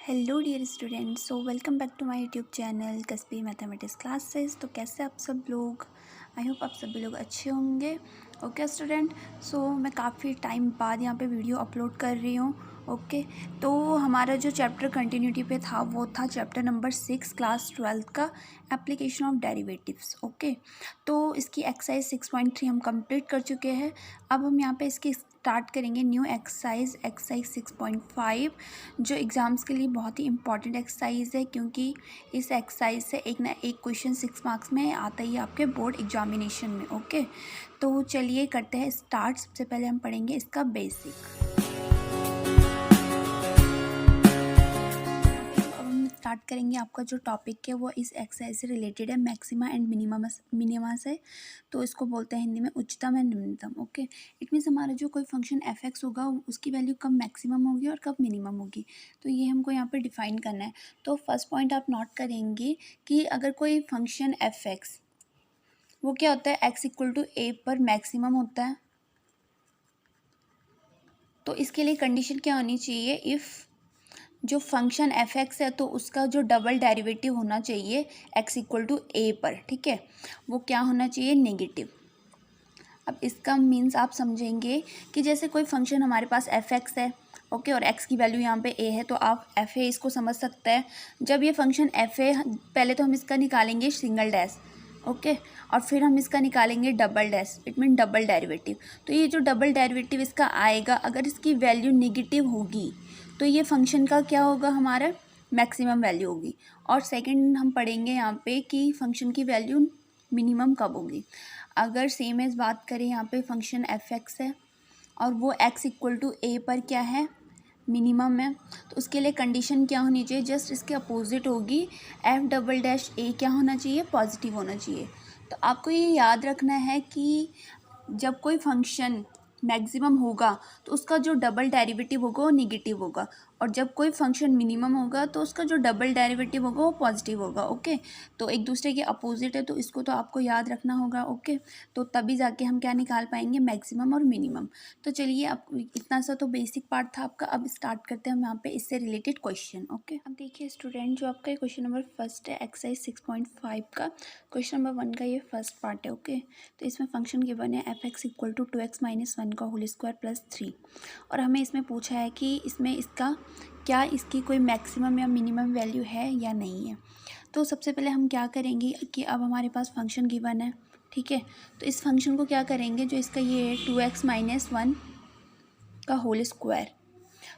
Hello dear students, so welcome back to my YouTube channel कस्बी mathematics classes. तो कैसे आप सब लोग? आई होप आप सभी लोग अच्छे होंगे। ओके स्टूडेंट, सो मैं काफ़ी टाइम बाद यहाँ पे वीडियो अपलोड कर रही हूँ। ओके, तो हमारा जो चैप्टर कंटिन्यूटी पे था वो था चैप्टर नंबर 6 क्लास 12 का एप्लीकेशन ऑफ डेरिवेटिव्स। ओके, तो इसकी एक्सरसाइज 6.3 हम कंप्लीट कर चुके हैं। अब हम यहाँ पे इसकी स्टार्ट करेंगे न्यू एक्सरसाइज 6.5, जो एग्ज़ाम्स के लिए बहुत ही इंपॉर्टेंट एक्सरसाइज है, क्योंकि इस एक्सरसाइज से एक ना एक क्वेश्चन 6 मार्क्स में आता ही आपके बोर्ड एग्जामिनेशन में। ओके, तो चलिए करते हैं स्टार्ट। सबसे पहले हम पढ़ेंगे इसका बेसिक। स्टार्ट करेंगे। आपका जो टॉपिक है वो इस एक्सरसाइज से रिलेटेड है, मैक्सिमा एंड मिनिमा से। तो इसको बोलते हैं हिंदी में उच्चतम एंड निम्नतम। ओके, इट मीन्स हमारा जो कोई फंक्शन एफ एक्स होगा उसकी वैल्यू कब मैक्सिमम होगी और कब मिनिमम होगी, तो ये हमको यहाँ पे डिफाइन करना है। तो फर्स्ट पॉइंट आप नोट करेंगे कि अगर कोई फंक्शन एफ एक्स वो क्या होता है, एक्स इक्वल टू ए पर मैक्सिमम होता है, तो इसके लिए कंडीशन क्या होनी चाहिए, इफ़ जो फंक्शन एफ एक्स है तो उसका जो डबल डेरिवेटिव होना चाहिए एक्स इक्वल टू ए पर, ठीक है, वो क्या होना चाहिए, नेगेटिव। अब इसका मीन्स आप समझेंगे कि जैसे कोई फंक्शन हमारे पास एफ एक्स है, ओके, और एक्स की वैल्यू यहाँ पे ए है, तो आप एफ ए इसको समझ सकते हैं। जब ये फंक्शन एफ ए, पहले तो हम इसका निकालेंगे सिंगल डैश, ओके, और फिर हम इसका निकालेंगे double dash, it mean double derivative. तो ये जो डबल डेरिवेटिव इसका आएगा, अगर इसकी वैल्यू निगेटिव होगी तो ये फंक्शन का क्या होगा, हमारा मैक्सिमम वैल्यू होगी। और सेकंड हम पढ़ेंगे यहाँ पे कि फंक्शन की वैल्यू मिनिमम कब होगी। अगर सेम एज बात करें, यहाँ पे फंक्शन एफ एक्स है और वो एक्स इक्वल टू ए पर क्या है, मिनिमम है, तो उसके लिए कंडीशन क्या होनी चाहिए, जस्ट इसके अपोजिट होगी, एफ डबल डैश ए क्या होना चाहिए, पॉजिटिव होना चाहिए। तो आपको ये याद रखना है कि जब कोई फंक्शन मैक्सिमम होगा तो उसका जो डबल डेरिवेटिव होगा वो निगेटिव होगा, और जब कोई फंक्शन मिनिमम होगा तो उसका जो डबल डेरिवेटिव होगा वो पॉजिटिव होगा। ओके, तो एक दूसरे के अपोजिट है, तो इसको तो आपको याद रखना होगा। ओके, तो तभी जाके हम क्या निकाल पाएंगे, मैक्सिमम और मिनिमम। तो चलिए, अब इतना सा तो बेसिक पार्ट था आपका। अब स्टार्ट करते हैं हम यहाँ पे इससे रिलेटेड क्वेश्चन। ओके, अब देखिए स्टूडेंट, जो आपका क्वेश्चन नंबर फर्स्ट है एक्सरसाइज 6.5 का, क्वेश्चन नंबर 1 का ये फर्स्ट पार्ट है। ओके, तो इसमें फंक्शन गिवन है F X equal to 2x minus 1 का होल स्क्वायर प्लस 3, और हमें इसमें पूछा है कि इसमें इसका क्या, इसकी कोई मैक्सिमम या मिनिमम वैल्यू है या नहीं है। तो सबसे पहले हम क्या करेंगे कि अब हमारे पास फंक्शन गिवन है, ठीक है, तो इस फंक्शन को क्या करेंगे, जो इसका ये है 2x माइनस 1 का होल स्क्वायर।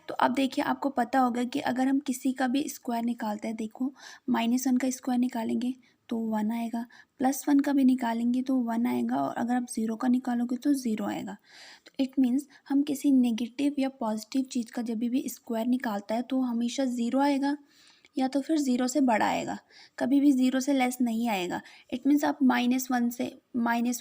तो अब देखिए, आपको पता होगा कि अगर हम किसी का भी स्क्वायर निकालते हैं, देखो -1 का स्क्वायर निकालेंगे तो 1 आएगा, +1 का भी निकालेंगे तो 1 आएगा, और अगर आप 0 का निकालोगे तो 0 आएगा। तो इट मीन्स हम किसी नेगेटिव या पॉजिटिव चीज़ का जब भी स्क्वायर निकालता है तो हमेशा 0 आएगा, या तो फिर 0 से बड़ा आएगा, कभी भी 0 से लेस नहीं आएगा। इट मीन्स आप -1 से -1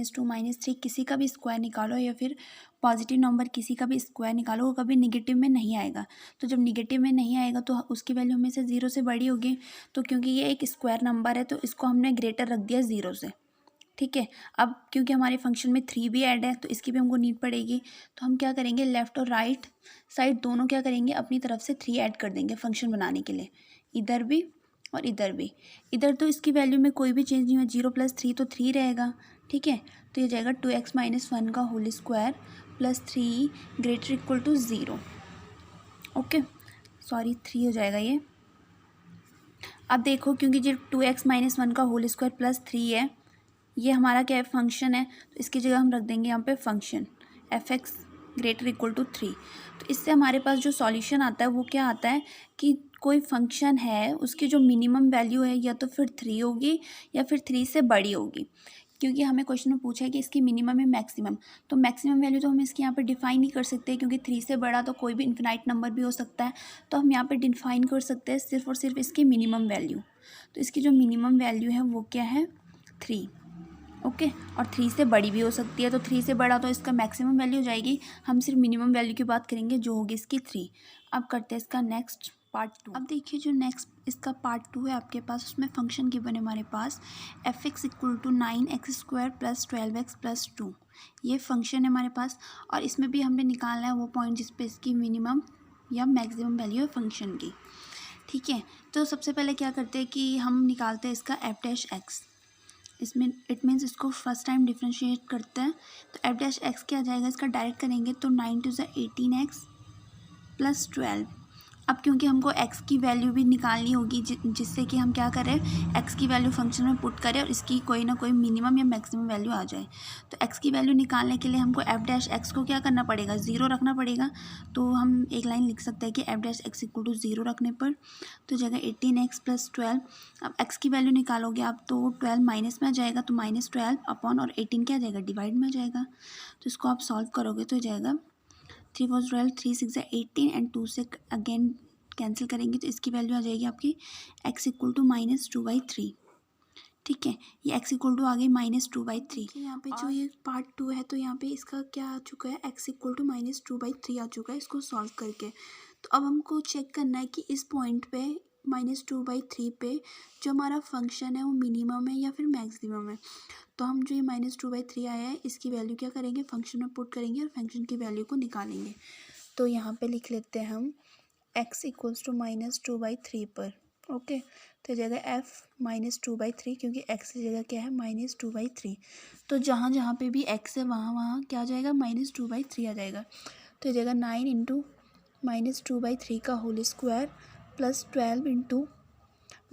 -2 -3 किसी का भी स्क्वायर निकालो, या फिर पॉजिटिव नंबर किसी का भी स्क्वायर निकालो, वो कभी निगेटिव में नहीं आएगा। तो जब निगेटिव में नहीं आएगा तो उसकी वैल्यू हमेशा 0 से बड़ी होगी। तो क्योंकि ये एक स्क्वायर नंबर है तो इसको हमने ग्रेटर रख दिया 0 से, ठीक है। अब क्योंकि हमारे फंक्शन में 3 भी ऐड है तो इसकी भी हमको नीड पड़ेगी, तो हम क्या करेंगे, लेफ़्ट और राइट साइड दोनों क्या करेंगे, अपनी तरफ से 3 ऐड कर देंगे फंक्शन बनाने के लिए, इधर भी और इधर भी। इधर तो इसकी वैल्यू में कोई भी चेंज नहीं हुआ, 0 + 3 तो 3 रहेगा, ठीक है। तो ये जाएगा 2x माइनस 1 का whole square plus 3 greater equal to 0। Okay, sorry 3 हो जाएगा ये। अब देखो, क्योंकि जो 2x माइनस 1 का होल स्क्वायर प्लस 3 है, ये हमारा क्या है, फंक्शन है, तो इसकी जगह हम रख देंगे यहाँ पे function F X greater equal to 3। तो इससे हमारे पास जो सॉल्यूशन आता है वो क्या आता है कि कोई फंक्शन है उसकी जो मिनिमम वैल्यू है या तो फिर 3 होगी या फिर 3 से बड़ी होगी, क्योंकि हमें क्वेश्चन में पूछा है कि इसकी मिनिमम है मैक्सिमम। तो मैक्सिमम वैल्यू तो हम इसके यहाँ पे डिफाइन नहीं कर सकते, क्योंकि 3 से बड़ा तो कोई भी इन्फिनाइट नंबर भी हो सकता है। तो हम यहाँ पे डिफाइन कर सकते हैं सिर्फ और सिर्फ इसकी मिनिमम वैल्यू। तो इसकी जो मिनिमम वैल्यू है वो क्या है, 3। ओके, और 3 से बड़ी भी हो सकती है, तो 3 से बड़ा तो इसका मैक्सिमम वैल्यू हो जाएगी। हम सिर्फ मिनिमम वैल्यू की बात करेंगे जो होगी इसकी 3। अब करते हैं इसका नेक्स्ट पार्ट 2। अब देखिए, जो नेक्स्ट इसका पार्ट 2 है आपके पास, उसमें फंक्शन गिवन है हमारे पास F X equal to 9x² plus 12x plus 2। ये फंक्शन है हमारे पास, और इसमें भी हमें निकालना है वो पॉइंट जिस पे इसकी मिनिमम या मैक्सिमम वैल्यू है फंक्शन की। ठीक है। तो सबसे पहले क्या करते हैं कि हम निकालते हैं इसका एफ डैश एक्स। इसमें इट मीन्स इसको फर्स्ट टाइम डिफ्रेंशिएट करते हैं। तो एफ डैश एक्स क्या आ जाएगा, इसका डायरेक्ट करेंगे तो 9 टू ज़ 18x + 12। अब क्योंकि हमको x की वैल्यू भी निकालनी होगी जिससे कि हम क्या करें, x की वैल्यू फंक्शन में पुट करें और इसकी कोई ना कोई मिनिमम या मैक्सिमम वैल्यू आ जाए। तो x की वैल्यू निकालने के लिए हमको एफ डैश एक्स को क्या करना पड़ेगा, 0 रखना पड़ेगा। तो हम एक लाइन लिख सकते हैं कि F dash X equal to 0 रखने पर तो जगह 18x + 12। अब x की वैल्यू निकालोगे आप तो 12 माइनस में आ जाएगा, तो -12 अपॉन और 18 क्या आ जाएगा, डिवाइड में आ जाएगा। तो इसको आप सॉल्व करोगे तो जाएगा 3 4 12, 3 6 18 एंड 2 से अगेन कैंसिल करेंगे तो इसकी वैल्यू आ जाएगी आपकी x इक्वल टू -2/3। ठीक है, ये x इक्वल टू आ गई -2/3। यहाँ पे जो ये पार्ट 2 है तो यहाँ पे इसका क्या आ चुका है, x इक्वल टू -2/3 आ चुका है इसको सॉल्व करके। तो अब हमको चेक करना है कि इस पॉइंट पे -2/3 पे जो हमारा फंक्शन है वो मिनिमम है या फिर मैक्सिमम है। तो हम जो ये -2/3 आया है इसकी वैल्यू क्या करेंगे, फंक्शन में पुट करेंगे और फंक्शन की वैल्यू को निकालेंगे। तो यहाँ पे लिख लेते हैं हम x इक्वल्स टू -2/3 पर। ओके, तो जगह f -2/3 क्योंकि x की जगह क्या है -2/3। तो जहाँ जहाँ पे भी x है वहाँ वहाँ क्या आ जाएगा, -2/3 आ जाएगा। तो जगह 9 इंटू -2/3 का whole square plus 12 into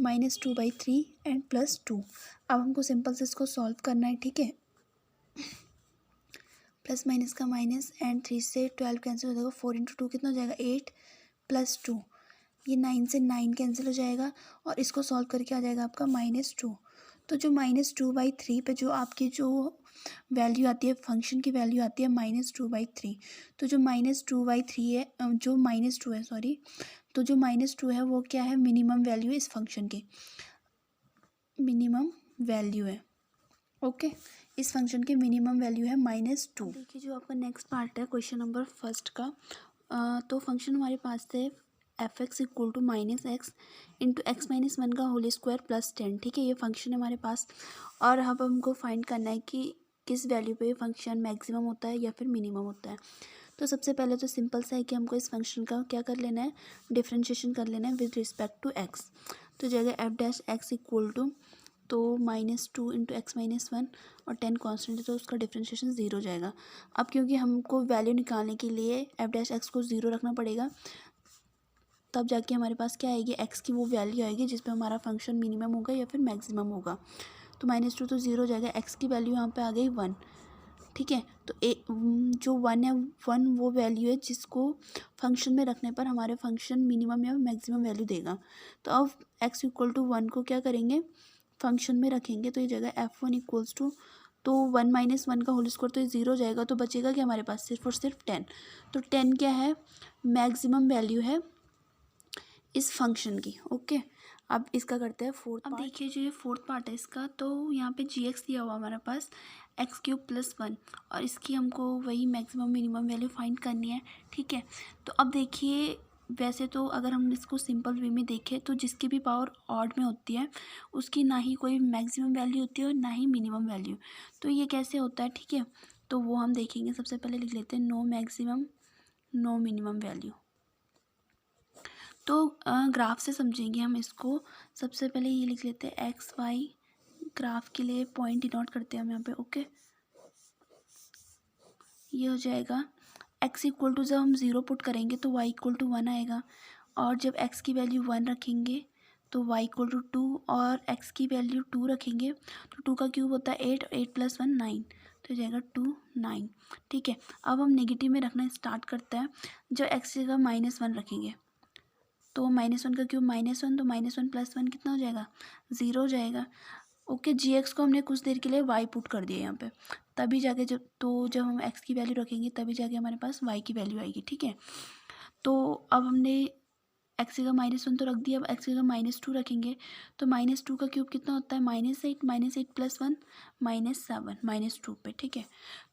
-2/3 and +2। अब हमको सिंपल से इसको सॉल्व करना है। ठीक है, प्लस माइनस का माइनस एंड 3 से 12 कैंसिल हो जाएगा, 4 इंटू 2 कितना हो जाएगा 8 + 2। ये 9 से 9 कैंसिल हो जाएगा और इसको सॉल्व करके आ जाएगा आपका -2। तो जो -2/3 पे जो आपकी जो वैल्यू आती है, फंक्शन की वैल्यू आती है -2/3। तो जो -2/3 है, जो -2 है सॉरी, तो जो -2 है वो क्या है, मिनिमम वैल्यू है इस फंक्शन की, मिनिमम वैल्यू है। ओके, इस फंक्शन की मिनिमम वैल्यू है -2। देखिए जो आपका नेक्स्ट पार्ट है क्वेश्चन नंबर फर्स्ट का, तो फंक्शन हमारे पास है f(x) equal to -x into x-1 का होल स्क्वायर प्लस 10। ठीक है, ये फंक्शन है हमारे पास और अब हमको फाइंड करना है कि किस वैल्यू पे ये फंक्शन मैक्सिमम होता है या फिर मिनिमम होता है। तो सबसे पहले तो सिंपल सा है कि हमको इस फंक्शन का क्या कर लेना है, डिफ्रेंशिएशन कर लेना है विद रिस्पेक्ट टू x। तो जगह F dash X equal to तो -2 इंटू x-1 और 10 कॉन्स्टेंट है तो उसका डिफ्रेंशिएशन 0 हो जाएगा। अब क्योंकि हमको वैल्यू निकालने के लिए एफ डैश एक्स को 0 रखना पड़ेगा, तब जाके हमारे पास क्या आएगी, x की वो वैल्यू आएगी जिस पे हमारा फंक्शन मिनिमम होगा या फिर मैक्सिमम होगा। तो -2 तो 0 हो जाएगा, x की वैल्यू यहाँ पे आ गई 1। ठीक है, तो जो 1 है 1 वो वैल्यू है जिसको फंक्शन में रखने पर हमारे फंक्शन मिनिमम या मैक्सिमम वैल्यू देगा। तो अब x इक्वल टू 1 को क्या करेंगे, फंक्शन में रखेंगे। तो ये जगह f1 इक्वल्स टू तो 1 - 1 का होल स्क्वायर तो ये 0 हो जाएगा, तो बचेगा क्या हमारे पास, सिर्फ और सिर्फ 10। तो 10 क्या है, मैक्सिमम वैल्यू है इस फंक्शन की। ओके, अब इसका करते हैं फोर्थ पार्ट। अब देखिए जो ये फोर्थ पार्ट है इसका, तो यहाँ पे g(x) दिया हुआ हमारे पास x³ + 1 और इसकी हमको वही मैक्सिमम मिनिमम वैल्यू फाइंड करनी है। ठीक है, तो अब देखिए वैसे तो अगर हम इसको सिंपल वे में देखें तो जिसकी भी पावर ऑड में होती है उसकी ना ही कोई मैक्सिमम वैल्यू होती है और ना ही मिनिमम वैल्यू। तो ये कैसे होता है, ठीक है, तो वो हम देखेंगे। सबसे पहले लिख लेते हैं no maximum no minimum value. तो ग्राफ से समझेंगे हम इसको। सबसे पहले ये लिख लेते हैं एक्स वाई, ग्राफ के लिए पॉइंट डिनोट करते हैं हम यहाँ पे। ओके, ये हो जाएगा x इक्वल टू, जब हम 0 पुट करेंगे तो y इक्वल टू 1 आएगा और जब x की वैल्यू 1 रखेंगे तो y इक्वल टू 2 और x की वैल्यू 2 रखेंगे तो 2 का क्यूब होता है 8, 8 + 1 9, तो जाएगा 2 9। ठीक है, अब हम नेगेटिव में रखना स्टार्ट करते हैं। जब x की जगह -1 रखेंगे तो -1 का क्यूब -1, तो -1 + 1 कितना हो जाएगा, 0 हो जाएगा। ओके, g(x) को हमने कुछ देर के लिए y पुट कर दिया यहाँ पे, तभी जाके जब हम x की वैल्यू रखेंगे तभी जाके हमारे पास y की वैल्यू आएगी। ठीक है, तो अब हमने x की जगह -1 तो रख दिया, अब x की जगह -2 रखेंगे तो -2 का क्यूब कितना होता है, -8, -8 + 1 -7 -2 पे। ठीक है,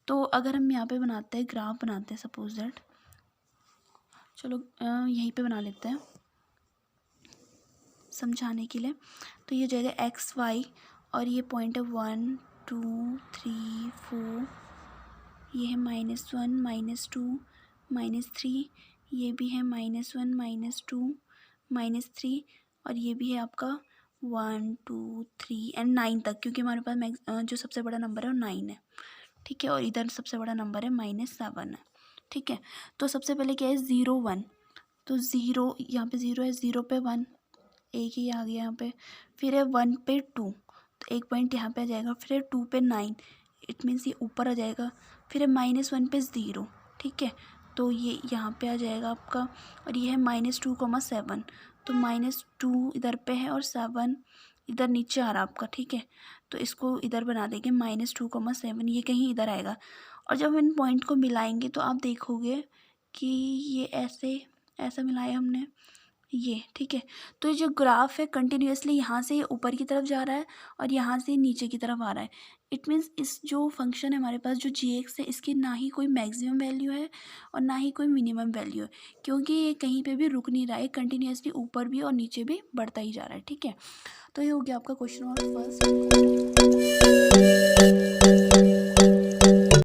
तो अगर हम यहाँ पे बनाते हैं, ग्राफ बनाते हैं सपोज दैट, चलो यहीं पे बना लेते हैं समझाने के लिए। तो ये जाएगा एक्स वाई और ये पॉइंट है 1 2 3 4, ये है -1 -2 -3, ये भी है -1 -2 -3 और ये भी है आपका 1 2 3 एंड 9 तक, क्योंकि हमारे पास जो सबसे बड़ा नंबर है वो 9 है, ठीक है। और इधर सबसे बड़ा नंबर है -7 है, ठीक है। तो सबसे पहले क्या है 0 1, तो 0 यहाँ पे 0 है, 0 पे 1 एक ही आ गया यहाँ पे, फिर है 1 पे 2 तो एक पॉइंट यहाँ पे आ जाएगा, फिर है 2 पे 9 इट मीन्स ये ऊपर आ जाएगा, फिर है -1 पे 0, ठीक है। तो ये यहाँ पे आ जाएगा आपका, और ये है -2, 7 तो -2 इधर पे है और 7 इधर नीचे आ रहा आपका, ठीक है। तो इसको इधर बना देंगे -2, 7 ये कहीं इधर आएगा, और जब इन पॉइंट को मिलाएंगे तो आप देखोगे कि ये ऐसे ऐसा मिलाया हमने ये, ठीक है। तो ये जो ग्राफ है कंटिन्यूअसली यहाँ से ऊपर की तरफ जा रहा है और यहाँ से नीचे की तरफ आ रहा है। इट मीन्स इस जो फंक्शन है हमारे पास जो g(x) है, इसकी ना ही कोई मैक्सिमम वैल्यू है और ना ही कोई मिनिमम वैल्यू है, क्योंकि ये कहीं पे भी रुक नहीं रहा है, कंटिन्यूअसली ऊपर भी और नीचे भी बढ़ता ही जा रहा है, ठीक है। तो ये हो गया आपका क्वेश्चन नंबर फर्स्ट।